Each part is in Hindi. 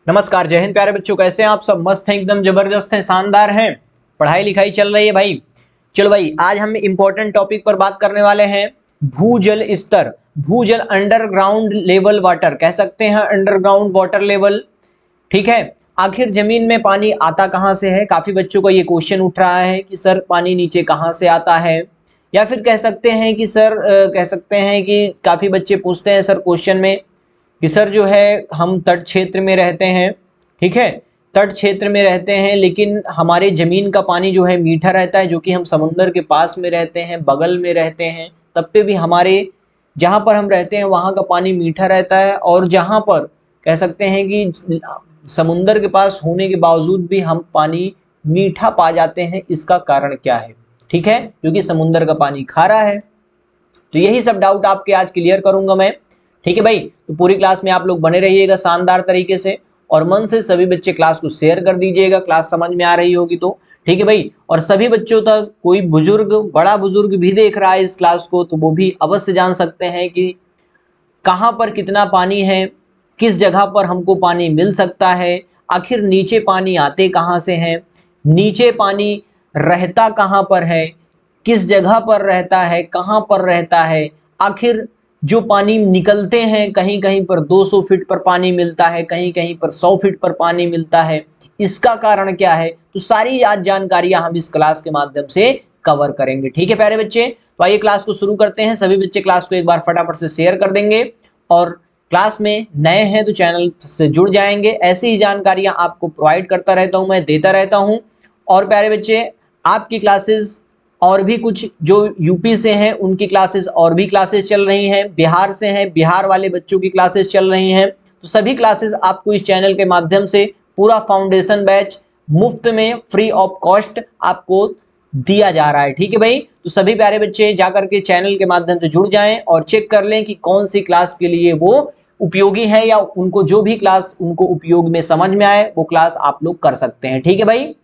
नमस्कार, जय हिंद प्यारे बच्चों। कैसे हैं आप सब? मस्त हैं, एकदम जबरदस्त हैं, शानदार हैं। पढ़ाई लिखाई चल रही है भाई। चलो भाई, आज हम इंपॉर्टेंट टॉपिक पर बात करने वाले हैं। भूजल स्तर, भूजल अंडरग्राउंड लेवल वाटर कह सकते हैं, अंडरग्राउंड वाटर लेवल। ठीक है। आखिर जमीन में पानी आता कहां से है? काफी बच्चों का ये क्वेश्चन उठ रहा है कि सर पानी नीचे कहां से आता है। या फिर कह सकते हैं कि सर कह सकते हैं कि काफी बच्चे पूछते हैं सर क्वेश्चन में कि सर जो है हम तट क्षेत्र में रहते हैं। ठीक है, तट क्षेत्र में रहते हैं, लेकिन हमारे जमीन का पानी जो है मीठा रहता है, जो कि हम समुद्र के पास में रहते हैं, बगल में रहते हैं, तब पे भी हमारे जहाँ पर हम रहते हैं वहाँ का पानी मीठा रहता है। और जहाँ पर कह सकते हैं कि समुद्र के पास होने के बावजूद भी हम पानी मीठा पा जाते हैं, इसका कारण क्या है? ठीक है, क्योंकि समुद्र का पानी खारा है। तो यही सब डाउट आपके आज क्लियर करूंगा मैं। ठीक है भाई, तो पूरी क्लास में आप लोग बने रहिएगा शानदार तरीके से, और मन से सभी बच्चे क्लास को शेयर कर दीजिएगा, क्लास समझ में आ रही होगी तो। ठीक है भाई, और सभी बच्चों तक कोई बुजुर्ग, बड़ा बुजुर्ग भी देख रहा है इस क्लास को, तो वो भी अवश्य जान सकते हैं कि कहाँ पर कितना पानी है, किस जगह पर हमको पानी मिल सकता है, आखिर नीचे पानी आते कहाँ से हैं, नीचे पानी रहता कहाँ पर है, किस जगह पर रहता है, कहाँ पर रहता है, आखिर जो पानी निकलते हैं, कहीं कहीं पर 200 फीट पर पानी मिलता है, कहीं कहीं पर 100 फीट पर पानी मिलता है, इसका कारण क्या है? तो सारी आज जानकारियां हम इस क्लास के माध्यम से कवर करेंगे। ठीक है प्यारे बच्चे, तो आइए क्लास को शुरू करते हैं। सभी बच्चे क्लास को एक बार फटाफट से शेयर कर देंगे, और क्लास में नए हैं तो चैनल से जुड़ जाएंगे। ऐसी ही जानकारियां आपको प्रोवाइड करता रहता हूं, मैं देता रहता हूं। और प्यारे बच्चे, आपकी क्लासेस और भी कुछ जो यूपी से हैं उनकी क्लासेस, और भी क्लासेस चल रही हैं, बिहार से हैं, बिहार वाले बच्चों की क्लासेस चल रही हैं। तो सभी क्लासेस आपको इस चैनल के माध्यम से पूरा फाउंडेशन बैच मुफ्त में, फ्री ऑफ कॉस्ट आपको दिया जा रहा है। ठीक है भाई, तो सभी प्यारे बच्चे जाकर के चैनल के माध्यम से जुड़ जाएं और चेक कर लें कि कौन सी क्लास के लिए वो उपयोगी है, या उनको जो भी क्लास उनको उपयोग में समझ में आए वो क्लास आप लोग कर सकते हैं। ठीक है भाई,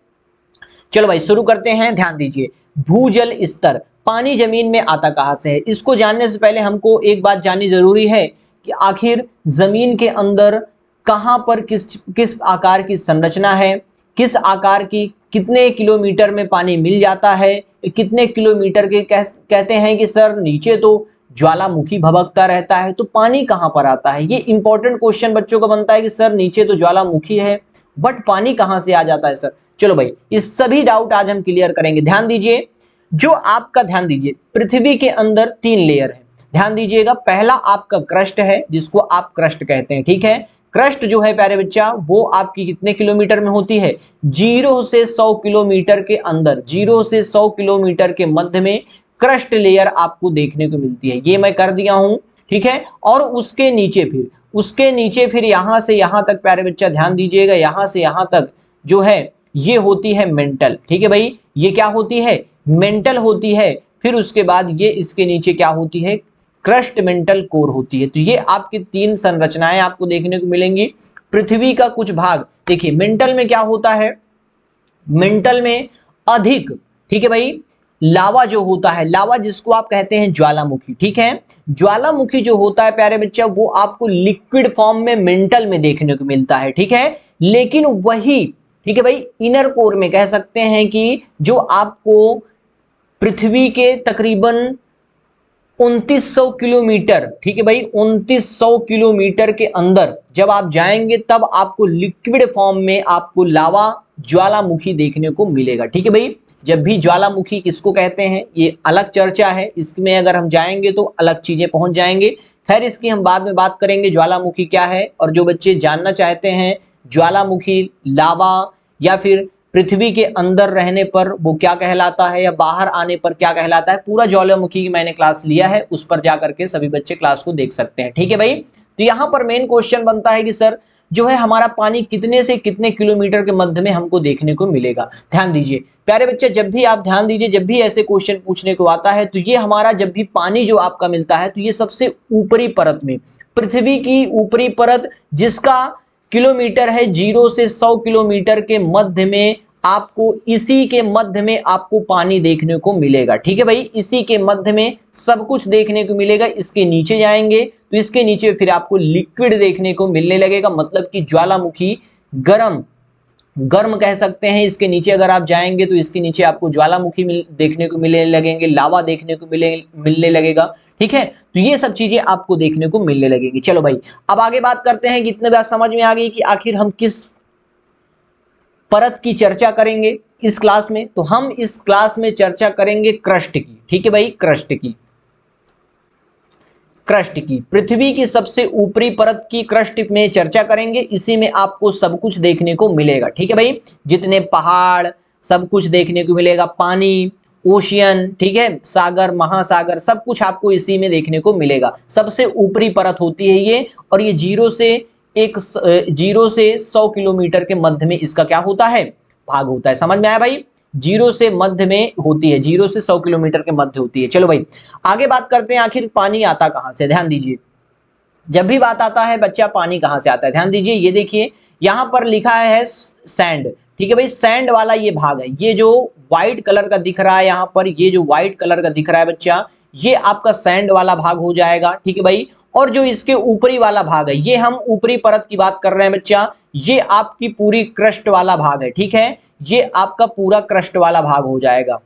चलो भाई शुरू करते हैं। ध्यान दीजिए, भूजल स्तर, पानी जमीन में आता कहां से है? इसको जानने से पहले हमको एक बात जाननी जरूरी है कि आखिर जमीन के अंदर कहां पर किस किस आकार की संरचना है, किस आकार की, कितने किलोमीटर में पानी मिल जाता है, कितने किलोमीटर के कहते हैं कि सर नीचे तो ज्वालामुखी भभकता रहता है, तो पानी कहां पर आता है? ये इंपॉर्टेंट क्वेश्चन बच्चों का बनता है कि सर नीचे तो ज्वालामुखी है, बट पानी कहां से आ जाता है सर? चलो भाई, इस सभी डाउट आज हम क्लियर करेंगे। ध्यान दीजिए, जो आपका, ध्यान दीजिए, पृथ्वी के अंदर 3 लेयर है। ध्यान दीजिएगा, पहला आपका क्रस्ट है, जिसको आप क्रस्ट कहते हैं। ठीक है, क्रस्ट जो है प्यारे बच्चा, वो आपकी कितने किलोमीटर में होती है? 0 से 100 किलोमीटर के अंदर, 0 से 100 किलोमीटर के मध्य में क्रस्ट लेयर आपको देखने को मिलती है। ये मैं कर दिया हूं। ठीक है, और उसके नीचे फिर यहां से यहां तक प्यारे बच्चा ध्यान दीजिएगा, यहां से यहां तक जो है ये होती है मेंटल। ठीक है भाई, ये क्या होती है? मेंटल होती है। फिर उसके बाद ये इसके नीचे क्या होती है? क्रस्ट मेंटल कोर होती है। तो ये आपकी 3 संरचनाएं आपको देखने को मिलेंगी। पृथ्वी का कुछ भाग देखिए, मेंटल में क्या होता है? मेंटल में अधिक, ठीक है भाई, लावा जो होता है, लावा जिसको आप कहते हैं ज्वालामुखी। ठीक है, ज्वालामुखी जो होता है प्यारे बच्चा, वो आपको लिक्विड फॉर्म में मेंटल में देखने को मिलता है। ठीक है, लेकिन वही, ठीक है भाई, इनर कोर में कह सकते हैं कि जो आपको पृथ्वी के तकरीबन 2900 किलोमीटर, ठीक है भाई, 2900 किलोमीटर के अंदर जब आप जाएंगे तब आपको लिक्विड फॉर्म में आपको लावा ज्वालामुखी देखने को मिलेगा। ठीक है भाई, जब भी ज्वालामुखी किसको कहते हैं ये अलग चर्चा है, इसमें अगर हम जाएंगे तो अलग चीजें पहुंच जाएंगे। खैर, इसकी हम बाद में बात करेंगे ज्वालामुखी क्या है। और जो बच्चे जानना चाहते हैं ज्वालामुखी, लावा, या फिर पृथ्वी के अंदर रहने पर वो क्या कहलाता है, या बाहर आने पर क्या कहलाता है, पूरा ज्वालामुखी की मैंने क्लास लिया है, उस पर जाकर के सभी बच्चे क्लास को देख सकते हैं। ठीक है भाई, तो यहां पर मेन क्वेश्चन बनता है कि सर जो है हमारा पानी कितने से कितने किलोमीटर के मध्य में हमको देखने को मिलेगा। ध्यान दीजिए प्यारे बच्चे, जब भी आप ध्यान दीजिए, जब भी ऐसे क्वेश्चन पूछने को आता है तो ये हमारा, जब भी पानी जो आपका मिलता है तो ये सबसे ऊपरी परत में, पृथ्वी की ऊपरी परत, जिसका किलोमीटर है 0 से 100 किलोमीटर के मध्य में, आपको इसी के मध्य में आपको पानी देखने को मिलेगा। ठीक है भाई, इसी के मध्य में सब कुछ देखने को मिलेगा। इसके नीचे जाएंगे तो इसके नीचे फिर आपको लिक्विड देखने को मिलने लगेगा, मतलब कि ज्वालामुखी गर्म गर्म कह सकते हैं। इसके नीचे अगर आप जाएंगे तो इसके नीचे आपको ज्वालामुखी देखने को मिलने लगेंगे, लावा देखने को मिलने लगेगा। ठीक है, तो ये सब चीजें आपको देखने को मिलने लगेंगी। चलो भाई, अब आगे बात करते हैं कि इतने बात समझ में आ गई कि आखिर हम किस परत की चर्चा करेंगे इस क्लास में। तो हम इस क्लास में चर्चा करेंगे क्रस्ट की। ठीक है भाई, क्रस्ट की पृथ्वी की सबसे ऊपरी परत की क्रस्ट में चर्चा करेंगे। इसी में आपको सब कुछ देखने को मिलेगा। ठीक है भाई, जितने पहाड़ सब कुछ देखने को मिलेगा, पानी, ओशियन, ठीक है, सागर, महासागर, सब कुछ आपको इसी में देखने को मिलेगा। सबसे ऊपरी परत होती है ये, और ये 0 से 100 किलोमीटर के मध्य में इसका क्या होता है, भाग होता है। समझ में आया भाई, 0 से मध्य में होती है, 0 से 100 किलोमीटर के मध्य होती है। चलो भाई, आगे बात करते हैं आखिर पानी आता कहां से। ध्यान दीजिए, जब भी बात आता है बच्चा पानी कहां से आता है, ध्यान दीजिए, ये देखिए यहां पर लिखा है सैंड। ठीक है भाई, सैंड वाला ये भाग है, ये जो व्हाइट कलर का दिख रहा है यहां पर, ये जो व्हाइट कलर का दिख रहा है बच्चा, ये आपका सैंड वाला भाग हो जाएगा। ठीक है भाई, और जो इसके ऊपरी वाला भाग है, ये हम ऊपरी परत की बात कर रहे हैं बच्चा, ये आपकी पूरी क्रस्ट वाला भाग है। ठीक है, ये आपका पूरा क्रस्ट वाला भाग हो जाएगा,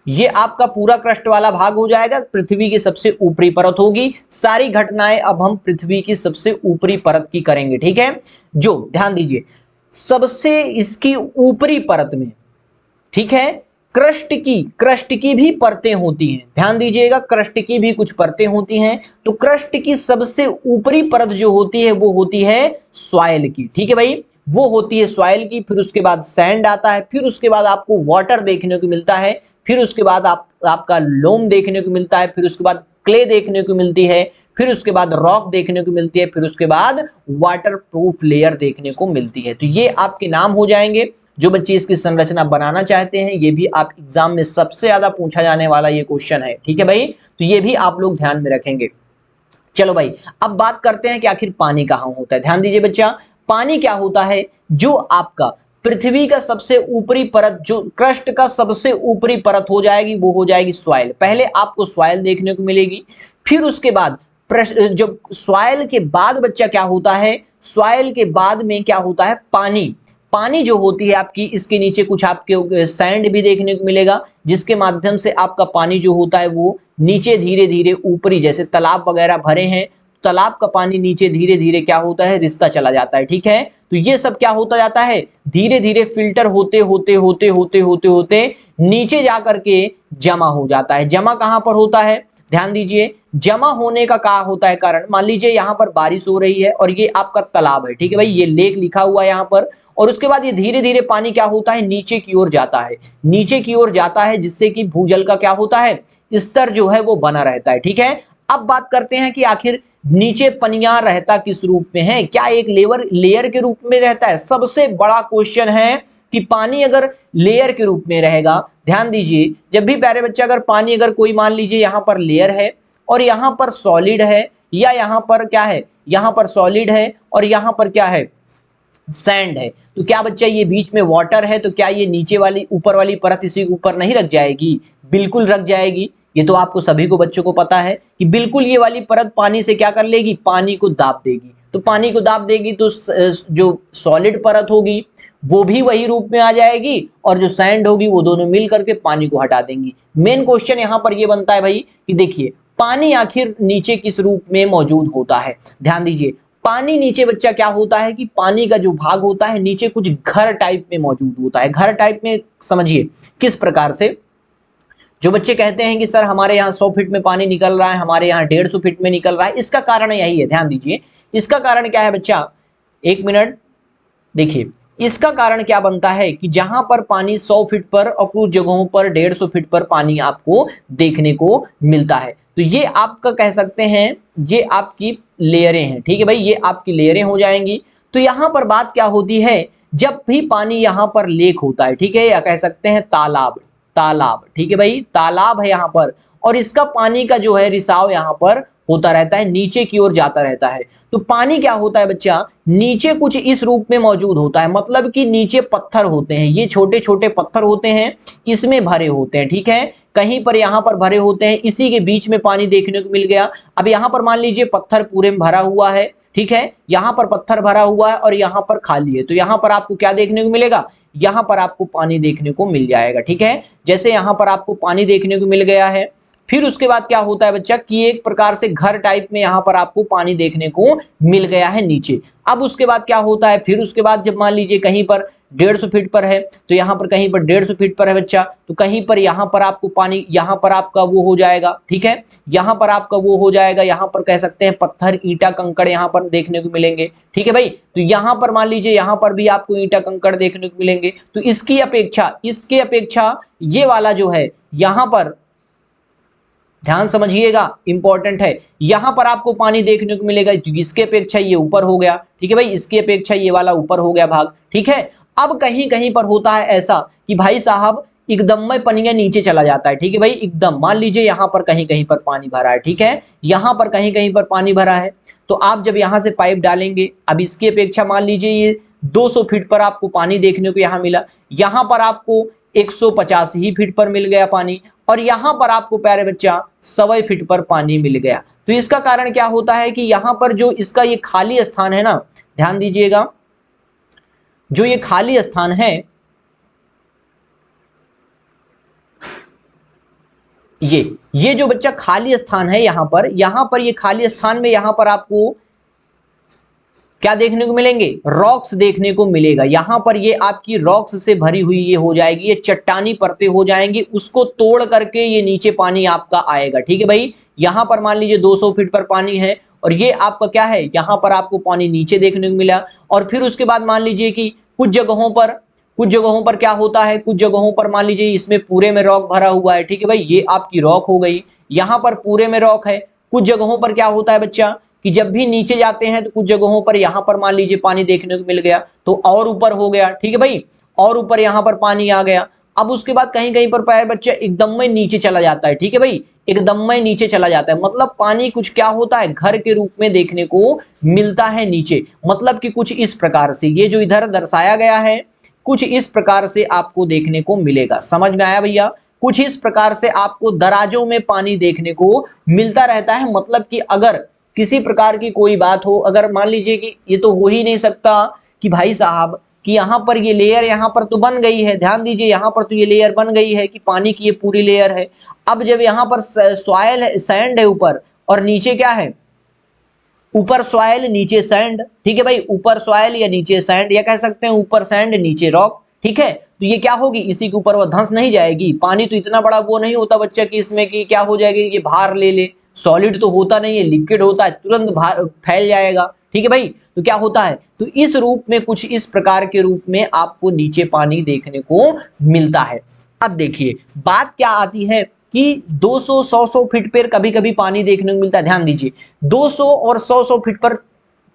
ये आपका पूरा क्रस्ट वाला भाग हो जाएगा। पृथ्वी की सबसे ऊपरी परत होगी। सारी घटनाएं अब हम पृथ्वी की सबसे ऊपरी परत की करेंगे। ठीक है, जो ध्यान दीजिए सबसे इसकी ऊपरी परत में, ठीक है, क्रस्ट की भी परतें होती हैं। ध्यान दीजिएगा, क्रस्ट की भी कुछ परतें होती हैं। तो क्रस्ट की सबसे ऊपरी परत जो होती है वो होती है सॉइल की। ठीक है भाई, वो होती है सॉइल की। फिर उसके बाद सैंड आता है, फिर उसके बाद आपको वाटर देखने को मिलता है, फिर उसके बाद आपका लोम देखने को मिलता है, फिर उसके बाद क्ले देखने को मिलती है, फिर उसके बाद रॉक देखने को मिलती है, फिर उसके बाद वाटर प्रूफ लेयर देखने को मिलती है। तो ये आपके नाम हो जाएंगे। जो बच्चे इसकी संरचना बनाना चाहते हैं, ये भी आप एग्जाम में सबसे ज्यादा पूछा जाने वाला ये क्वेश्चन है। ठीक है भाई, तो ये भी आप लोग ध्यान में रखेंगे। चलो भाई, अब बात करते हैं कि आखिर पानी कहां होता है। ध्यान दीजिए बच्चा, पानी क्या होता है, जो आपका पृथ्वी का सबसे ऊपरी परत, जो क्रस्ट का सबसे ऊपरी परत हो जाएगी, वो हो जाएगी सॉइल। पहले आपको सॉइल देखने को मिलेगी, फिर उसके बाद जब सॉइल के बाद बच्चा क्या होता है, सॉइल के बाद में क्या होता है, पानी। पानी जो होती है आपकी, इसके नीचे कुछ आपके सैंड भी देखने को मिलेगा, जिसके माध्यम से आपका पानी जो होता है वो नीचे धीरे धीरे ऊपरी, जैसे तालाब वगैरह भरे हैं, तालाब का पानी नीचे धीरे धीरे क्या होता है, रिसता चला जाता है। ठीक है, तो ये सब क्या होता जाता है, धीरे धीरे फिल्टर होते होते होते होते होते होते नीचे जाकर के जमा हो जाता है। जमा कहां पर होता है, ध्यान दीजिए, जमा होने का क्या होता है कारण, मान लीजिए यहां पर बारिश हो रही है और ये आपका तालाब है। ठीक है भाई, ये लेक लिखा हुआ है यहां पर, और उसके बाद ये धीरे धीरे पानी क्या होता है, नीचे की ओर जाता है, नीचे की ओर जाता है, जिससे कि भूजल का क्या होता है, स्तर जो है वो बना रहता है। ठीक है, अब बात करते हैं कि आखिर नीचे पनिया रहता किस रूप में है, क्या एक लेयर के रूप में रहता है। सबसे बड़ा क्वेश्चन है कि पानी अगर लेयर के रूप में रहेगा, ध्यान दीजिए, जब भी प्यारे बच्चे अगर पानी, अगर कोई मान लीजिए यहां पर लेयर है और यहां पर सॉलिड है, या यहां पर क्या है, यहां पर सॉलिड है और यहां पर क्या है, सैंड है, तो क्या बच्चा ये बीच में वाटर है, तो क्या ये नीचे वाली ऊपर वाली परत इसी के ऊपर नहीं रख जाएगी, बिल्कुल रख जाएगी। ये तो आपको सभी को बच्चों को पता है कि बिल्कुल ये वाली परत पानी से क्या कर लेगी, पानी को दाब देगी। तो पानी को दाब देगी तो जो सॉलिड परत होगी वो भी वही रूप में आ जाएगी, और जो सैंड होगी वो दोनों मिल करके पानी को हटा देंगी। मेन क्वेश्चन यहां पर ये बनता है भाई कि देखिए पानी आखिर नीचे किस रूप में मौजूद होता है। ध्यान दीजिए, पानी नीचे बच्चा क्या होता है कि पानी का जो भाग होता है नीचे कुछ घर टाइप में मौजूद होता है। घर टाइप में समझिए किस प्रकार से, जो बच्चे कहते हैं कि सर हमारे यहाँ 100 फीट में पानी निकल रहा है, हमारे यहाँ 150 फीट में निकल रहा है, इसका कारण यही है। ध्यान दीजिए, इसका कारण क्या है बच्चा, एक मिनट देखिए, इसका कारण क्या बनता है कि जहां पर पानी 100 फीट पर और कुछ जगहों पर 150 फीट पर पानी आपको देखने को मिलता है। तो ये आपका कह सकते हैं ये आपकी लेयरें हैं। ठीक है भाई, ये आपकी लेयरें हो जाएंगी। तो यहां पर बात क्या होती है, जब भी पानी यहां पर लेक होता है, ठीक है, या कह सकते हैं तालाब, तालाब, ठीक है भाई, तालाब है यहां पर, और इसका पानी का जो है रिसाव यहां पर होता रहता है, नीचे की ओर जाता रहता है। तो पानी क्या होता है बच्चा, नीचे कुछ इस रूप में मौजूद होता है, मतलब कि नीचे पत्थर होते हैं, ये छोटे छोटे पत्थर होते हैं, इसमें भरे होते हैं, ठीक है, कहीं पर यहाँ पर भरे होते हैं, इसी के बीच में पानी देखने को मिल गया। अब यहाँ पर मान लीजिए पत्थर पूरे में भरा हुआ है, ठीक है, यहाँ पर पत्थर भरा हुआ है और यहाँ पर खाली है, तो यहाँ पर आपको क्या देखने को मिलेगा, यहाँ पर आपको पानी देखने को मिल जाएगा, ठीक है। जैसे यहाँ पर आपको पानी देखने को मिल गया है, फिर उसके बाद क्या होता है बच्चा कि एक प्रकार से घर टाइप में यहाँ पर आपको पानी देखने को मिल गया है नीचे। अब उसके बाद क्या होता है, फिर उसके बाद जब मान लीजिए कहीं पर 150 फीट पर है, तो यहाँ पर कहीं पर 150 फीट पर है बच्चा, तो कहीं पर यहाँ पर आपको पानी, यहाँ पर आपका वो हो जाएगा, ठीक है, यहाँ पर आपका वो हो जाएगा, यहाँ पर कह सकते हैं पत्थर ईंटा कंकड़ यहाँ पर देखने को मिलेंगे, ठीक है भाई। तो यहाँ पर मान लीजिए यहाँ पर भी आपको ईंटा कंकड़ देखने को मिलेंगे। तो इसकी अपेक्षा, इसके अपेक्षा ये वाला जो है यहाँ पर ध्यान समझिएगा, इंपॉर्टेंट है, यहां पर आपको पानी देखने को मिलेगा, इसके अपेक्षा ये ऊपर हो गया, ठीक है भाई, इसकी अपेक्षा ये वाला ऊपर हो गया भाग, ठीक है। अब कहीं कहीं पर होता है ऐसा कि भाई साहब एकदम में पनिया नीचे चला जाता है, ठीक है भाई, एकदम मान लीजिए यहां पर कहीं कहीं पर पानी भरा है, ठीक है, यहां पर कहीं कहीं पर पानी भरा है, तो आप जब यहां से पाइप डालेंगे, अब इसकी अपेक्षा मान लीजिए ये 200 फीट पर आपको पानी देखने को यहां मिला, यहां पर आपको 150 ही फीट पर मिल गया पानी, और यहां पर आपको प्यारे बच्चा 100 फीट पर पानी मिल गया। तो इसका कारण क्या होता है कि यहां पर जो इसका ये खाली स्थान है ना, ध्यान दीजिएगा, जो ये खाली स्थान है, ये जो बच्चा खाली स्थान है यहां पर ये खाली स्थान में यहां पर आपको क्या देखने को मिलेंगे, रॉक्स देखने को मिलेगा। यहां पर ये आपकी रॉक्स से भरी हुई ये हो जाएगी, ये चट्टानी परतें हो जाएंगी, उसको तोड़ करके ये नीचे पानी आपका आएगा, ठीक है भाई। यहां पर मान लीजिए 200 फीट पर पानी है और ये आपका क्या है, यहां पर आपको पानी नीचे देखने को मिला, और फिर उसके बाद मान लीजिए कि कुछ जगहों पर क्या होता है, कुछ जगहों पर मान लीजिए इसमें पूरे में रॉक भरा हुआ है, ठीक है भाई, ये आपकी रॉक हो गई, यहां पर पूरे में रॉक है। कुछ जगहों पर क्या होता है बच्चा कि जब भी नीचे जाते हैं तो कुछ जगहों पर यहां पर मान लीजिए पानी देखने को मिल गया, तो और ऊपर हो गया, ठीक है भाई, और ऊपर यहां पर पानी आ गया। अब उसके बाद कहीं कहीं पर पैर बच्चा एकदम में नीचे चला जाता है, ठीक है भाई, एकदम में नीचे चला जाता है, मतलब पानी कुछ क्या होता है, घर के रूप में देखने को मिलता है नीचे, मतलब कि कुछ इस प्रकार से, ये जो इधर दर्शाया गया है कुछ इस प्रकार से आपको देखने को मिलेगा। समझ में आया भैया, कुछ इस प्रकार से आपको दराजों में पानी देखने को मिलता रहता है। मतलब कि अगर किसी प्रकार की कोई बात हो, अगर मान लीजिए कि ये तो हो ही नहीं सकता कि भाई साहब कि यहाँ पर ये लेयर यहाँ पर तो बन गई है, ध्यान दीजिए यहाँ पर तो ये लेयर बन गई है कि पानी की ये पूरी लेयर है। अब जब यहाँ पर सॉइल है, सैंड है ऊपर, और नीचे क्या है, ऊपर सॉइल नीचे सैंड, ठीक है भाई, ऊपर सॉइल या नीचे सैंड, या कह सकते हैं ऊपर सैंड नीचे रॉक, ठीक है। तो ये क्या होगी, इसी के ऊपर वो धंस नहीं जाएगी। पानी तो इतना बड़ा वो नहीं होता बच्चा कि इसमें कि क्या हो जाएगी, ये भार ले ले, सॉलिड तो होता नहीं है, लिक्विड होता है, तुरंत फैल जाएगा, ठीक है भाई। तो क्या होता है, तो इस रूप में कुछ इस प्रकार के रूप में आपको नीचे पानी देखने को मिलता है। अब देखिए बात क्या आती है कि 200-100 फीट पर कभी कभी पानी देखने को मिलता है। ध्यान दीजिए 200 और 100 फीट पर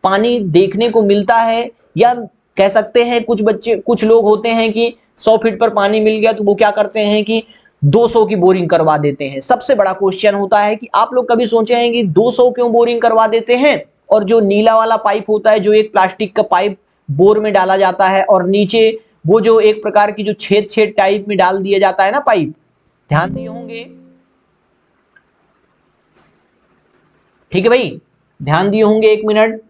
पानी देखने को मिलता है, या कह सकते हैं कुछ लोग होते हैं कि 100 फीट पर पानी मिल गया तो वो क्या करते हैं कि 200 की बोरिंग करवा देते हैं। सबसे बड़ा क्वेश्चन होता है कि आप लोग कभी सोचे हैं कि 200 क्यों बोरिंग करवा देते हैं, और जो नीला वाला पाइप होता है, जो एक प्लास्टिक का पाइप बोर में डाला जाता है और नीचे वो जो एक प्रकार की जो छेद टाइप में डाल दिया जाता है ना पाइप, ध्यान दिए होंगे, ठीक है भाई, ध्यान दिए होंगे, एक मिनट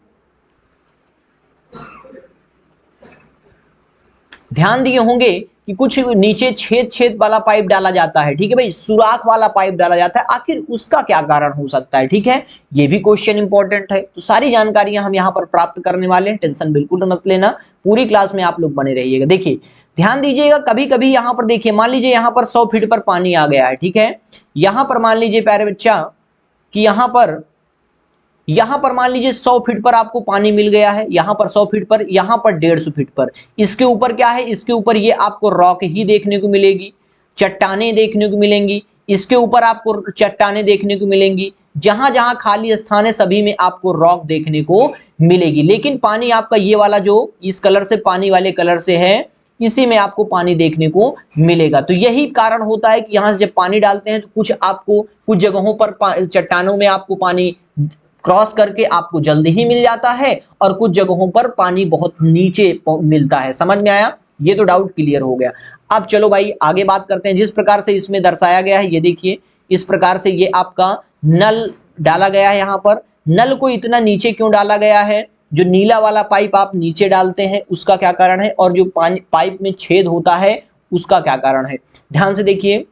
ध्यान दिए होंगे कि कुछ नीचे छेद वाला पाइप डाला जाता है, ठीक है भाई, सुराख वाला पाइप डाला जाता है। आखिर उसका क्या कारण हो सकता है, ठीक है, ये भी क्वेश्चन इंपॉर्टेंट है। तो सारी जानकारियां हम यहाँ पर प्राप्त करने वाले हैं, टेंशन बिल्कुल मत लेना, पूरी क्लास में आप लोग बने रहिएगा। देखिए ध्यान दीजिएगा, कभी कभी यहाँ पर देखिए, मान लीजिए यहाँ पर 100 फीट पर पानी आ गया है, ठीक है, यहाँ पर मान लीजिए प्यारे बच्चा कि यहाँ पर मान लीजिए 100 फीट पर आपको पानी मिल गया है, यहाँ पर 100 फीट पर, यहाँ पर 150 फीट पर। इसके ऊपर क्या है, इसके ऊपर ये आपको रॉक ही देखने को मिलेगी, चट्टाने देखने को मिलेंगी, इसके ऊपर आपको चट्टाने देखने को मिलेंगी, जहां जहां खाली स्थान है सभी में आपको रॉक देखने को मिलेगी। लेकिन पानी आपका ये वाला जो इस कलर से, पानी वाले कलर से है, इसी में आपको पानी देखने को मिलेगा। तो यही कारण होता है कि यहाँ से जब पानी डालते हैं तो कुछ जगहों पर चट्टानों में आपको पानी क्रॉस करके आपको जल्दी ही मिल जाता है और कुछ जगहों पर पानी बहुत नीचे मिलता है। समझ में आया? ये तो डाउट क्लियर हो गया। अब चलो भाई आगे बात करते हैं। जिस प्रकार से इसमें दर्शाया गया है, ये देखिए इस प्रकार से ये आपका नल डाला गया है। यहाँ पर नल को इतना नीचे क्यों डाला गया है? जो नीला वाला पाइप आप नीचे डालते हैं उसका क्या कारण है, और जो पाइप में छेद होता है उसका क्या कारण है? ध्यान से देखिए,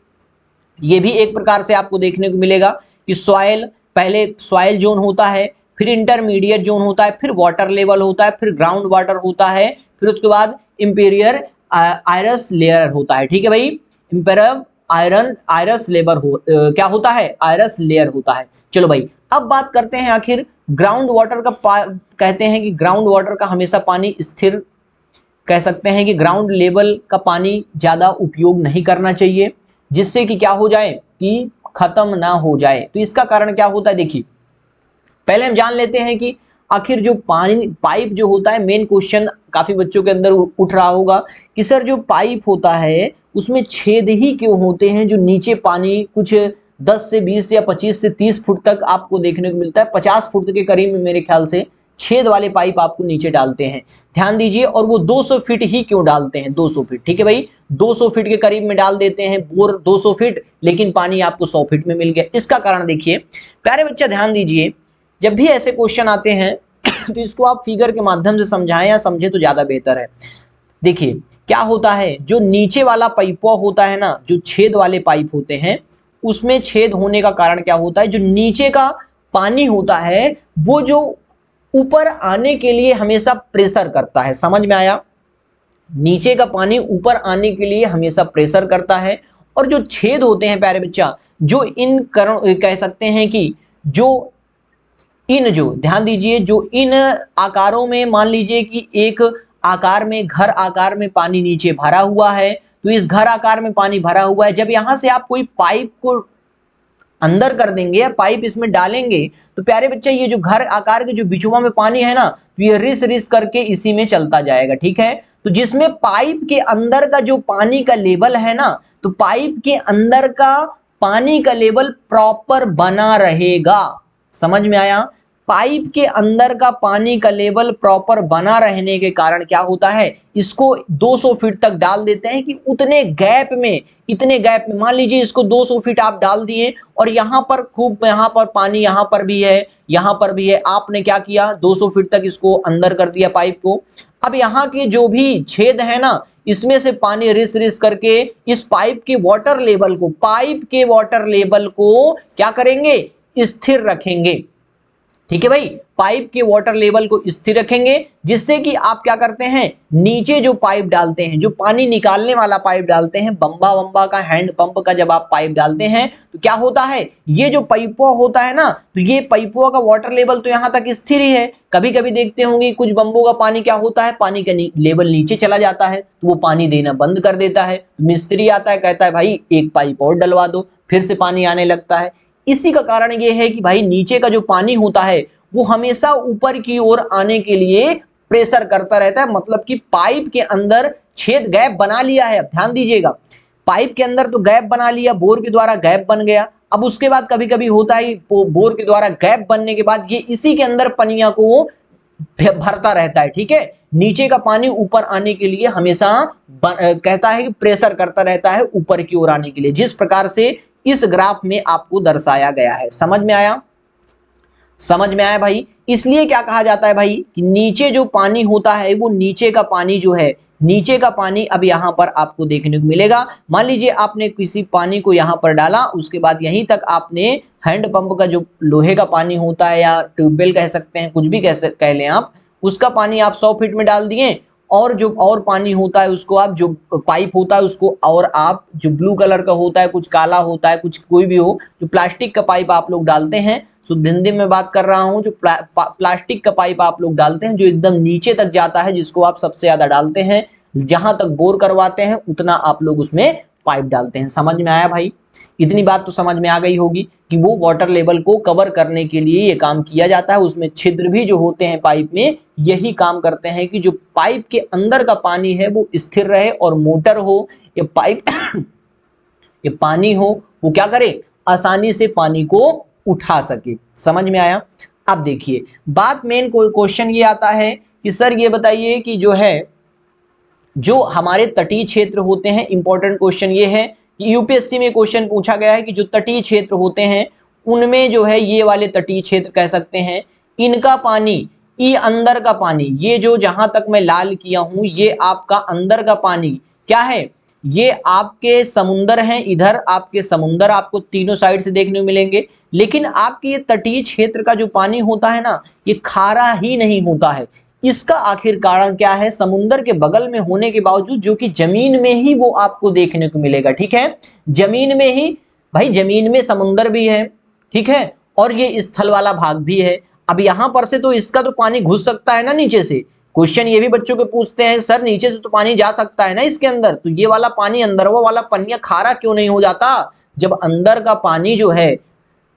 ये भी एक प्रकार से आपको देखने को मिलेगा कि सॉइल, पहले सॉइल जोन होता है, फिर इंटरमीडिएट जोन होता है, फिर वाटर लेवल होता है, फिर ग्राउंड वाटर होता है, फिर उसके बाद इंपीरियर आयरस लेयर होता है। ठीक है भाई, इंपीरियर आयरस लेबर क्या होता है? आयरस लेयर होता है। चलो भाई अब बात करते हैं आखिर ग्राउंड वाटर का। कहते हैं कि ग्राउंड वाटर का हमेशा पानी स्थिर, कह सकते हैं कि ग्राउंड लेवल का पानी ज्यादा उपयोग नहीं करना चाहिए, जिससे कि क्या हो जाए कि खत्म ना हो जाए। तो इसका कारण क्या होता है? देखिए पहले हम जान लेते हैं कि आखिर जो पानी पाइप जो होता है, मेन क्वेश्चन काफी बच्चों के अंदर उठ रहा होगा कि सर जो पाइप होता है उसमें छेद ही क्यों होते हैं, जो नीचे पानी कुछ 10 से 20 या 25 से 30 फुट तक आपको देखने को मिलता है, 50 फुट के करीब में मेरे ख्याल से छेद वाले पाइप आपको नीचे डालते हैं। ध्यान दीजिए, और वो 200 फीट ही क्यों डालते हैं? 200 फीट, ठीक है भाई, 200 फीट के करीब में डाल देते हैं बोर 200 फीट, लेकिन पानी आपको 100 फीट में मिल गया। इसका कारण देखिए प्यारे बच्चा, ध्यान दीजिए, जब भी ऐसे क्वेश्चन आते हैं तो इसको आप फिगर के माध्यम से समझाएं या समझे तो ज्यादा बेहतर है। देखिए क्या होता है, जो नीचे वाला पाइपवा होता है ना, जो छेद वाले पाइप होते हैं, उसमें छेद होने का कारण क्या होता है? जो नीचे का पानी होता है वो जो ऊपर आने के लिए हमेशा प्रेशर करता है। समझ में आया? नीचे का पानी ऊपर आने के लिए हमेशा प्रेशर करता है, और जो छेद होते हैं प्यारे बच्चा, जो इन कह सकते हैं कि जो ध्यान दीजिए, जो इन आकारों में, मान लीजिए कि एक आकार में, घर आकार में पानी नीचे भरा हुआ है, तो इस घर आकार में पानी भरा हुआ है, जब यहां से आप कोई पाइप को अंदर कर देंगे या पाइप इसमें डालेंगे तो प्यारे बच्चे ये जो घर आकार के जो बिचुआ में पानी है ना, तो ये रिस रिस करके इसी में चलता जाएगा। ठीक है, तो जिसमें पाइप के अंदर का जो पानी का लेवल है ना, तो पाइप के अंदर का पानी का लेवल प्रॉपर बना रहेगा। समझ में आया? पाइप के अंदर का पानी का लेवल प्रॉपर बना रहने के कारण क्या होता है, इसको 200 फीट तक डाल देते हैं कि उतने गैप में, इतने गैप में, मान लीजिए इसको 200 फीट आप डाल दिए और यहाँ पर खूब, यहाँ पर पानी यहाँ पर भी है, यहाँ पर भी है, आपने क्या किया 200 फीट तक इसको अंदर कर दिया पाइप को। अब यहाँ के जो भी छेद है ना, इसमें से पानी रिस रिस करके इस पाइप के वाटर लेवल को, पाइप के वाटर लेवल को क्या करेंगे? स्थिर रखेंगे। ठीक है भाई, पाइप के वाटर लेवल को स्थिर रखेंगे, जिससे कि आप क्या करते हैं, नीचे जो पाइप डालते हैं, जो पानी निकालने वाला पाइप डालते हैं, बम्बा वम्बा का, हैंड पंप का जब आप पाइप डालते हैं तो क्या होता है, ये जो पाइपवा होता है ना, तो ये पाइपवा का वाटर लेवल तो यहाँ तक स्थिर ही है। कभी कभी देखते होंगे कुछ बम्बों का पानी क्या होता है, पानी का लेवल नीचे चला जाता है, तो वो पानी देना बंद कर देता है। मिस्त्री आता है, कहता है भाई एक पाइप और डलवा दो, फिर से पानी आने लगता है। इसी का कारण ये है कि भाई नीचे का जो पानी होता है वो हमेशा ऊपर की ओर आने के लिए प्रेशर करता रहता है, मतलब कि पाइप के अंदर छेद, गैप बना लिया है। अब ध्यान दीजिएगा, पाइप के अंदर तो गैप बना लिया, बोर के द्वारा गैप बन गया। अब उसके बाद कभी कभी होता है बोर के द्वारा गैप बनने के बाद ये इसी के अंदर पनिया को भरता रहता है। ठीक है, नीचे का पानी ऊपर आने के लिए हमेशा कहता है कि प्रेशर करता रहता है ऊपर की ओर आने के लिए, जिस प्रकार से इस ग्राफ में आपको दर्शाया गया है। समझ में आया? समझ में आया भाई? इसलिए क्या कहा जाता है भाई कि नीचे जो पानी होता है, वो नीचे का पानी जो है, नीचे का पानी अब यहां पर आपको देखने को मिलेगा। मान लीजिए आपने किसी पानी को यहां पर डाला, उसके बाद यहीं तक आपने हैंड पंप का जो लोहे का पानी होता है या ट्यूबवेल कह सकते हैं, कुछ भी कह लें आप, उसका पानी आप 100 फीट में डाल दिए, और जो और पानी होता है उसको आप, जो पाइप होता है उसको, और आप जो ब्लू कलर का होता है, कुछ काला होता है, कुछ कोई भी हो, जो प्लास्टिक का पाइप आप लोग डालते हैं, शुद्ध हिंदी में बात कर रहा हूं, जो प्लास्टिक का पाइप आप लोग डालते हैं, जो एकदम नीचे तक जाता है, जिसको आप सबसे ज्यादा डालते हैं, जहां तक बोर करवाते हैं उतना आप लोग उसमें पाइप डालते हैं। समझ में आया भाई? इतनी बात तो समझ में आ गई होगी कि वो वाटर लेवल को कवर करने के लिए ये काम किया जाता है। उसमें छिद्र भी जो होते हैं पाइप में, यही काम करते हैं कि जो पाइप के अंदर का पानी है वो स्थिर रहे और मोटर हो या पाइप ये पानी हो वो क्या करे, आसानी से पानी को उठा सके। समझ में आया। अब देखिए बात मेन क्वेश्चन ये आता है कि सर ये बताइए कि जो है जो हमारे तटीय क्षेत्र होते हैं, इंपॉर्टेंट क्वेश्चन ये है कि यूपीएससी में क्वेश्चन पूछा गया है कि जो तटीय क्षेत्र होते हैं उनमें जो है ये वाले तटीय क्षेत्र कह सकते हैं, इनका पानी, ये अंदर का पानी, ये जो जहां तक मैं लाल किया हूं ये आपका अंदर का पानी क्या है, ये आपके समुंदर हैं, इधर आपके समुंदर आपको तीनों साइड से देखने को मिलेंगे। लेकिन आपके ये तटीय क्षेत्र का जो पानी होता है ना ये खारा ही नहीं होता है। इसका आखिर कारण क्या है, समुंदर के बगल में होने के बावजूद जो कि जमीन में ही वो आपको देखने को मिलेगा। ठीक है, जमीन में ही, भाई जमीन में समुंदर भी है, ठीक है, और ये स्थल वाला भाग भी है। अब यहां पर से तो इसका तो पानी घुस सकता है ना नीचे से। क्वेश्चन ये भी बच्चों को पूछते हैं सर नीचे से तो पानी जा सकता है ना इसके अंदर, तो ये वाला पानी अंदर वो वाला पनिया खारा क्यों नहीं हो जाता। जब अंदर का पानी जो है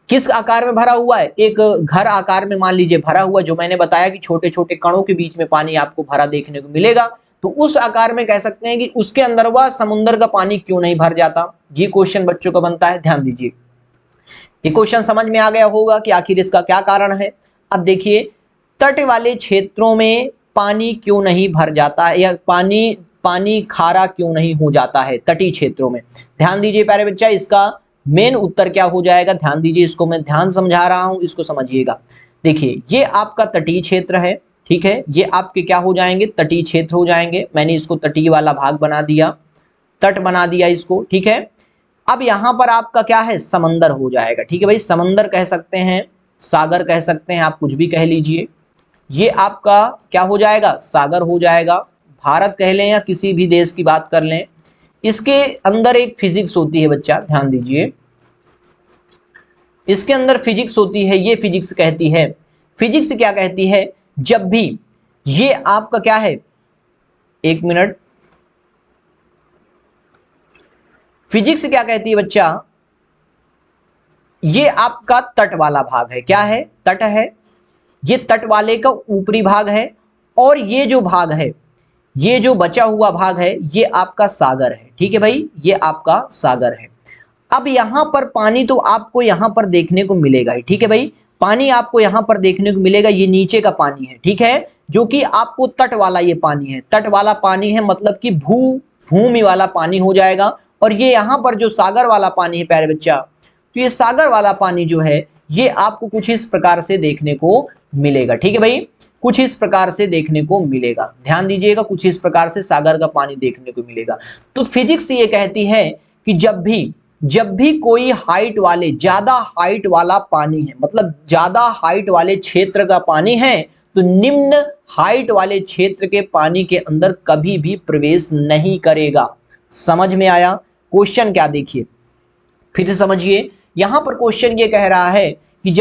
किस आकार में भरा हुआ है, एक घर आकार में मान लीजिए भरा हुआ, जो मैंने बताया कि छोटे छोटे कणों के बीच में पानी आपको भरा देखने को मिलेगा, तो उस आकार में कह सकते हैं कि उसके अंदर वह समुद्र का पानी क्यों नहीं भर जाता। ये क्वेश्चन बच्चों का बनता है, ध्यान दीजिए। ये क्वेश्चन समझ में आ गया होगा कि आखिर इसका क्या कारण है। अब देखिए तट वाले क्षेत्रों में पानी क्यों नहीं भर जाता है या पानी खारा क्यों नहीं हो जाता है तटीय क्षेत्रों में। ध्यान दीजिए प्यारे बच्चा, इसका मेन उत्तर क्या हो जाएगा, ध्यान दीजिए, इसको मैं ध्यान समझा रहा हूं, इसको समझिएगा। देखिए ये आपका तटीय क्षेत्र है, ठीक है, ये आपके क्या हो जाएंगे, तटीय क्षेत्र हो जाएंगे। मैंने इसको तटीय वाला भाग बना दिया, तट बना दिया इसको, ठीक है। अब यहां पर आपका क्या है, समंदर हो जाएगा। ठीक है भाई, समंदर कह सकते हैं, सागर कह सकते हैं, आप कुछ भी कह लीजिए। ये आपका क्या हो जाएगा, सागर हो जाएगा। भारत कह लें या किसी भी देश की बात कर लें, इसके अंदर एक फिजिक्स होती है बच्चा, ध्यान दीजिए, इसके अंदर फिजिक्स होती है। ये फिजिक्स कहती है, फिजिक्स क्या कहती है, जब भी ये आपका क्या है, एक मिनट, फिजिक्स क्या कहती है बच्चा, ये आपका तट वाला भाग है, क्या है, तट है, ये तट वाले का ऊपरी भाग है, और ये जो भाग है, ये जो बचा हुआ भाग है ये आपका सागर है। ठीक है भाई, ये आपका सागर है। अब यहां पर पानी तो आपको यहां पर देखने को मिलेगा ही, ठीक है भाई, पानी आपको यहां पर देखने को मिलेगा, ये नीचे का पानी है, ठीक है, जो कि आपको तट वाला ये पानी है, तट वाला पानी है, मतलब कि भूमि वाला पानी हो जाएगा। और ये यहां पर जो सागर वाला पानी है प्यारे बच्चा, तो ये सागर वाला पानी जो है ये आपको कुछ इस प्रकार से देखने को मिलेगा। ठीक है भाई, कुछ इस प्रकार से देखने को मिलेगा, ध्यान दीजिएगा, कुछ इस प्रकार से सागर का पानी देखने को मिलेगा। तो फिजिक्स ये कहती है कि जब भी कोई हाइट वाले, ज्यादा हाइट वाला पानी है, मतलब ज्यादा हाइट वाले क्षेत्र का पानी है, तो निम्न हाइट वाले क्षेत्र के पानी के अंदर कभी भी प्रवेश नहीं करेगा। समझ में आया क्वेश्चन क्या, देखिए फिर से समझिए। यहां पर क्वेश्चन ये कह रहा है कि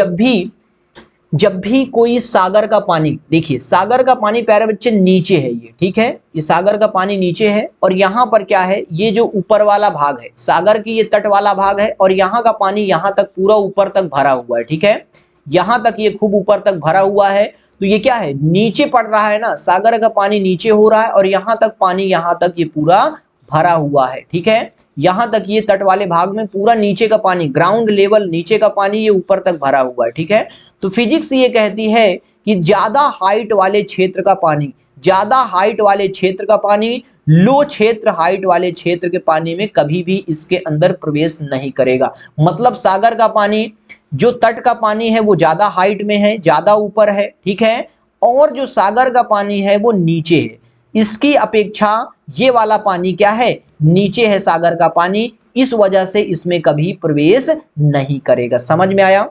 जब भी कोई सागर का पानी, देखिए सागर का पानी प्यारे बच्चे नीचे है ये, ठीक है, ये सागर का पानी नीचे है, और यहां पर क्या है, ये जो ऊपर वाला भाग है सागर की, ये तट वाला भाग है, और यहां का पानी यहां तक पूरा ऊपर तक भरा हुआ है। ठीक है, यहां तक ये खूब ऊपर तक भरा हुआ है, तो ये क्या है, नीचे पड़ रहा है ना, सागर का पानी नीचे हो रहा है, और यहां तक पानी, यहां तक ये पूरा भरा हुआ है। ठीक है, यहां तक ये तट वाले भाग में पूरा नीचे का पानी, ग्राउंड लेवल नीचे का पानी ये ऊपर तक भरा हुआ है। ठीक है, तो फिजिक्स ये कहती है कि ज्यादा हाइट वाले क्षेत्र का पानी, ज्यादा हाइट वाले क्षेत्र का पानी लो क्षेत्र हाइट वाले क्षेत्र के पानी में कभी भी इसके अंदर प्रवेश नहीं करेगा। मतलब सागर का पानी, जो तट का पानी है वो ज्यादा हाइट में है, ज्यादा ऊपर है, ठीक है, और जो सागर का पानी है वो नीचे है, इसकी अपेक्षा ये वाला पानी क्या है, नीचे है सागर का पानी, इस वजह से इसमें कभी प्रवेश नहीं करेगा। समझ में आया,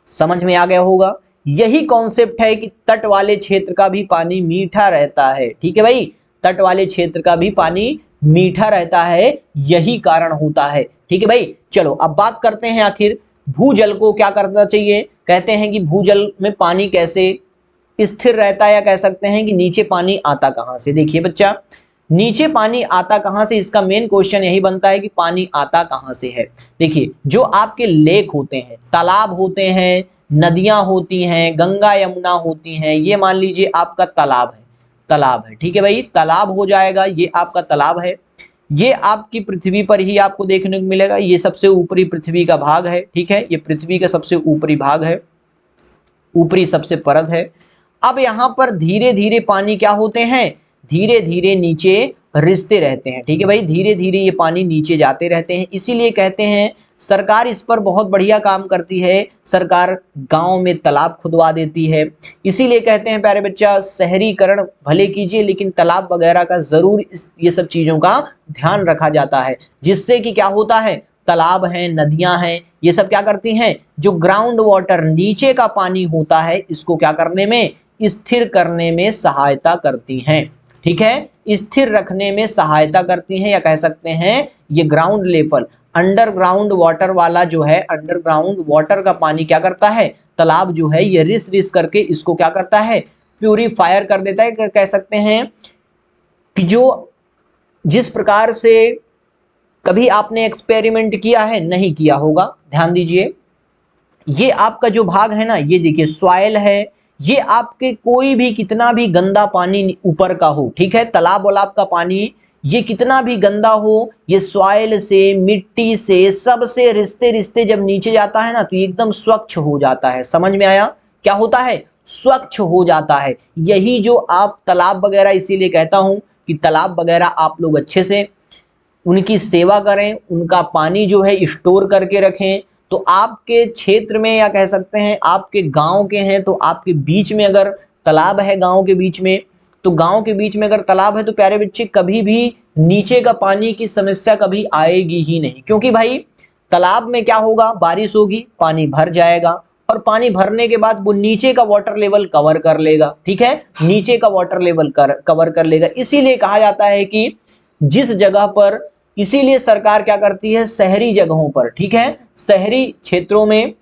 समझ में आ गया होगा। यही कॉन्सेप्ट है कि तट वाले क्षेत्र का भी पानी मीठा रहता है। ठीक है भाई, तट वाले क्षेत्र का भी पानी मीठा रहता है, यही कारण होता है। ठीक है भाई, चलो अब बात करते हैं आखिर भूजल को क्या करना चाहिए। कहते हैं कि भूजल में पानी कैसे स्थिर रहता है, या कह सकते हैं कि नीचे पानी आता कहां से। देखिए बच्चा, नीचे पानी आता कहां से, इसका मेन क्वेश्चन यही बनता है कि पानी आता कहां से है। देखिए जो आपके लेक होते हैं, तालाब होते हैं, नदियां होती हैं, गंगा यमुना होती हैं, ये मान लीजिए आपका तालाब है, तालाब है, ठीक है भाई, तालाब हो जाएगा, ये आपका तालाब है। ये आपकी पृथ्वी पर ही आपको देखने को मिलेगा, ये सबसे ऊपरी पृथ्वी का भाग है, ठीक है, ये पृथ्वी का सबसे ऊपरी भाग है, ऊपरी सबसे परत है। अब यहाँ पर धीरे धीरे पानी क्या होते हैं, धीरे धीरे नीचे रिसते रहते हैं, ठीक है भाई, धीरे धीरे ये पानी नीचे जाते रहते हैं। इसीलिए कहते हैं सरकार इस पर बहुत बढ़िया काम करती है, सरकार गांव में तालाब खुदवा देती है। इसीलिए कहते हैं प्यारे बच्चा, शहरीकरण भले कीजिए लेकिन तालाब वगैरह का जरूर ये सब चीजों का ध्यान रखा जाता है, जिससे कि क्या होता है, तालाब हैं, नदियां हैं, ये सब क्या करती हैं, जो ग्राउंड वाटर नीचे का पानी होता है, इसको क्या करने में, स्थिर करने में सहायता करती हैं, ठीक है, स्थिर रखने में सहायता करती हैं, या कह सकते हैं ये ग्राउंड लेवल अंडरग्राउंड वाटर वाला जो है, अंडरग्राउंड वाटर का पानी क्या करता है, तालाब जो है ये रिस रिस करके इसको क्या करता है, प्यूरिफायर कर देता है। कह सकते हैं कि जो जिस प्रकार से कभी आपने एक्सपेरिमेंट किया है, नहीं किया होगा, ध्यान दीजिए, ये आपका जो भाग है ना, ये देखिए सॉइल है, ये आपके कोई भी कितना भी गंदा पानी ऊपर का हो, ठीक है, तालाब वालाब का पानी ये कितना भी गंदा हो, ये सॉइल से, मिट्टी से, सबसे रिश्ते रिश्ते जब नीचे जाता है ना, तो ये एकदम स्वच्छ हो जाता है। समझ में आया, क्या होता है, स्वच्छ हो जाता है। यही जो आप तालाब वगैरह, इसीलिए कहता हूं कि तालाब वगैरह आप लोग अच्छे से उनकी सेवा करें, उनका पानी जो है स्टोर करके रखें। तो आपके क्षेत्र में, या कह सकते हैं आपके गांव के हैं, तो आपके बीच में अगर तालाब है, गांव के बीच में, तो गांव के बीच में अगर तालाब है, तो प्यारे बच्चे कभी भी नीचे का पानी की समस्या कभी आएगी ही नहीं, क्योंकि भाई तालाब में क्या होगा, बारिश होगी, पानी भर जाएगा, और पानी भरने के बाद वो नीचे का वाटर लेवल कवर कर लेगा, ठीक है, नीचे का वाटर लेवल कवर कर लेगा। इसीलिए कहा जाता है कि जिस जगह पर, इसीलिए सरकार क्या करती है, शहरी जगहों पर, ठीक है, शहरी क्षेत्रों में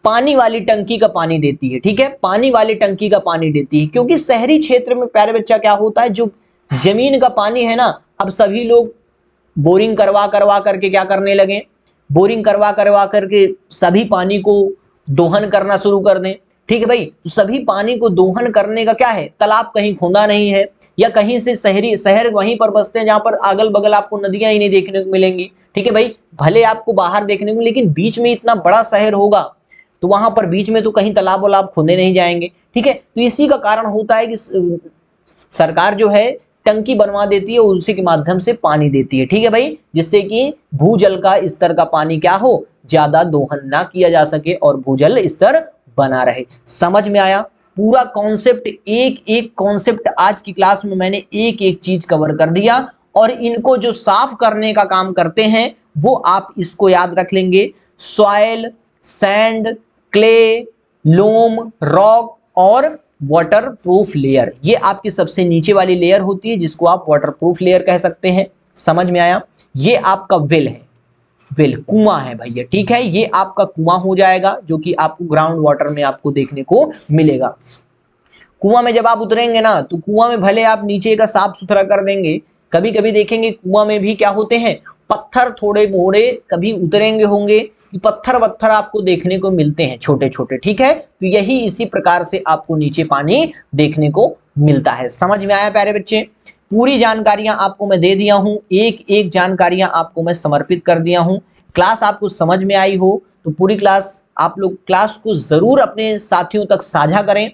पानी वाली टंकी का पानी देती है, ठीक है, पानी वाली टंकी का पानी देती है, क्योंकि शहरी क्षेत्र में प्यारे बच्चा क्या होता है, जो जमीन का पानी है ना, अब सभी लोग बोरिंग करवा करवा करके क्या करने लगे, बोरिंग करवा करवा करके सभी पानी को दोहन करना शुरू कर दें, ठीक है भाई, तो सभी पानी को दोहन करने का क्या है, तालाब कहीं खोदा नहीं है, या कहीं से शहर वहीं पर बसते हैं जहां पर अगल बगल आपको नदियां ही नहीं देखने को मिलेंगी, ठीक है भाई, भले आपको बाहर देखने को, लेकिन बीच में इतना बड़ा शहर होगा तो वहां पर बीच में तो कहीं तालाब वालाब खोदे नहीं जाएंगे, ठीक है, तो इसी का कारण होता है कि सरकार जो है टंकी बनवा देती है, उसी के माध्यम से पानी देती है, ठीक है भाई, जिससे कि भूजल का स्तर का पानी क्या हो, ज्यादा दोहन ना किया जा सके और भूजल स्तर बना रहे। समझ में आया, पूरा कॉन्सेप्ट, एक एक कॉन्सेप्ट आज की क्लास में मैंने एक एक चीज कवर कर दिया, और इनको जो साफ करने का काम करते हैं वो आप इसको याद रख लेंगे, सॉइल, सैंड, क्ले, लोम, रॉक और वाटर प्रूफ लेयर, ये आपकी सबसे नीचे वाली लेयर होती है, जिसको आप वाटर प्रूफ लेयर कह सकते हैं। समझ में आया, ये आपका वेल है, वेल कुआं है भैया, ठीक है, ये आपका कुआं हो जाएगा, जो कि आपको ग्राउंड वाटर में आपको देखने को मिलेगा। कुआं में जब आप उतरेंगे ना, तो कुआं में भले आप नीचे का साफ सुथरा कर देंगे, कभी कभी देखेंगे कुआं में भी क्या होते हैं, पत्थर थोड़े मोड़े कभी उतरेंगे होंगे, पत्थर वत्थर आपको देखने को मिलते हैं छोटे छोटे, ठीक है, तो यही इसी प्रकार से आपको नीचे पानी देखने को मिलता है। समझ में आया प्यारे बच्चे, पूरी जानकारियां आपको मैं दे दिया हूं, एक एक जानकारियां आपको मैं समर्पित कर दिया हूं। क्लास आपको समझ में आई हो तो पूरी क्लास, आप लोग क्लास को जरूर अपने साथियों तक साझा करें,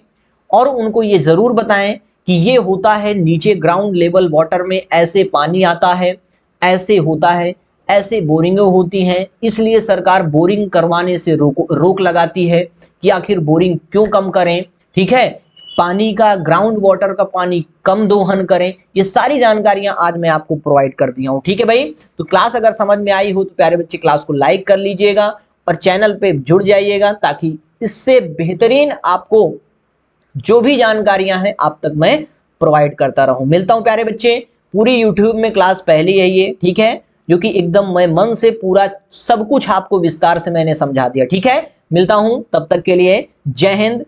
और उनको ये जरूर बताएं कि ये होता है नीचे ग्राउंड लेवल वाटर में ऐसे पानी आता है, ऐसे होता है, ऐसे बोरिंगें होती हैं, इसलिए सरकार बोरिंग करवाने से रोक लगाती है कि आखिर बोरिंग क्यों कम करें, ठीक है, पानी का, ग्राउंड वाटर का पानी कम दोहन करें। ये सारी जानकारियां आज मैं आपको प्रोवाइड कर दिया हूं, ठीक है भाई। तो क्लास अगर समझ में आई हो तो प्यारे बच्चे क्लास को लाइक कर लीजिएगा और चैनल पे जुड़ जाइएगा, ताकि इससे बेहतरीन आपको जो भी जानकारियां हैं आप तक मैं प्रोवाइड करता रहूं। मिलता हूं प्यारे बच्चे, पूरी यूट्यूब में क्लास पहली है ये, ठीक है, जो कि एकदम मैं मन से पूरा सब कुछ आपको विस्तार से मैंने समझा दिया, ठीक है। मिलता हूं, तब तक के लिए जय हिंद।